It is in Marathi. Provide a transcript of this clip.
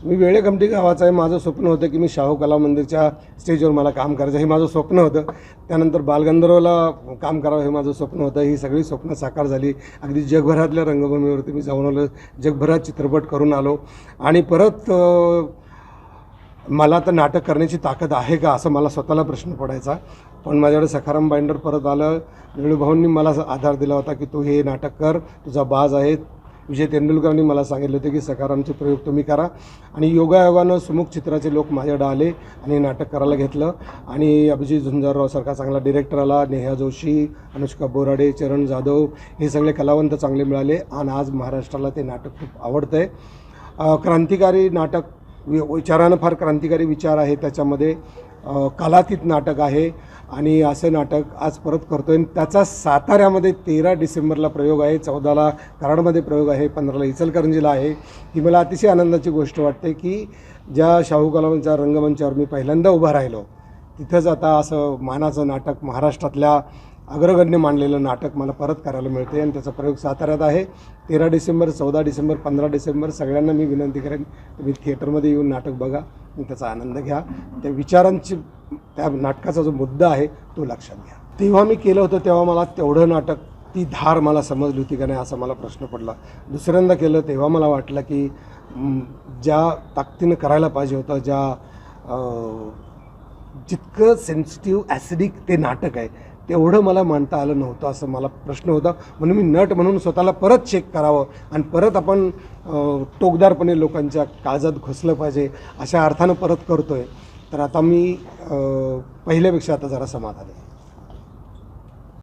मी वेळेकमठी गावाचा आहे. माझं स्वप्न होतं की मी शाहू कला मंदिरच्या स्टेजवर मला काम करायचं, हे माझं स्वप्न होतं. त्यानंतर बालगंधर्वला काम करावं हे माझं स्वप्न होतं. ही सगळी स्वप्न साकार झाली. अगदी जगभरातल्या रंगभूमीवरती मी जाऊन आलो, जगभरात चित्रपट करून आलो आणि परत मला तर नाटक करण्याची ताकद आहे का असं मला स्वतःला प्रश्न पडायचा. पण माझ्याकडे सखाराम बाइंडर परत आलं. निळूभाऊंनी मला आधार दिला होता की तू हे नाटक कर, तुझा बाज आहे. विजय तेंडुलकरांनी मला सांगितलं होतं की सखारामचे प्रयोग तुम्ही करा आणि योगायोगानं सुमुख चित्राचे लोक माझ्याकडे आले आणि नाटक करायला घेतलं. आणि अभिजित झुंजारराव सारखा चांगला डिरेक्टर आला, नेहा जोशी, अनुष्का बोराडे, चरण जाधव हे सगळे कलावंत चांगले मिळाले आणि आज महाराष्ट्राला ते नाटक खूप आवडतं आहे. क्रांतिकारी नाटक, विचारानं फार क्रांतिकारी विचार आहे त्याच्यामध्ये. कालातीत नाटक आहे आणि असं नाटक आज परत करतो आहे. त्याचा साताऱ्यामध्ये 13 डिसेंबरला प्रयोग आहे, 14ला कराडमध्ये प्रयोग आहे, 15ला इचलकरंजीला आहे. ही मला अतिशय आनंदाची गोष्ट वाटते की ज्या शाहू कलावंतच्या रंगमंचावर मी पहिल्यांदा उभा राहिलो तिथंच आता असं मानाचं नाटक, महाराष्ट्रातल्या अग्रगण्य मानलेलं नाटक मला परत करायला मिळते आणि त्याचा प्रयोग साताऱ्यात आहे. 13 डिसेंबर, 14 डिसेंबर, 15 डिसेंबर सगळ्यांना मी विनंती करेन तुम्ही थिएटरमध्ये येऊन नाटक बघा आणि त्याचा आनंद घ्या. त्या विचारांची, त्या नाटकाचा जो मुद्दा आहे तो लक्षात घ्या. तेव्हा मी केलं होतं तेव्हा मला तेवढं नाटक, ती धार मला समजली होती का नाही असा मला प्रश्न पडला. दुसऱ्यांदा केलं तेव्हा मला वाटलं की ज्या ताकदीनं करायला पाहिजे होतं, जितकं सेन्सिटिव्ह ॲसिडिक ते नाटक आहे तेवढं मला मांडता आलं नव्हतं असं मला प्रश्न होता. म्हणून मी नट म्हणून स्वतःला परत चेक करावं आणि परत आपण टोकदारपणे लोकांच्या काळजात घुसलं पाहिजे अशा अर्थानं परत करतो आहे. तर आता मी पहिल्यापेक्षा आता जरा समाधान आहे.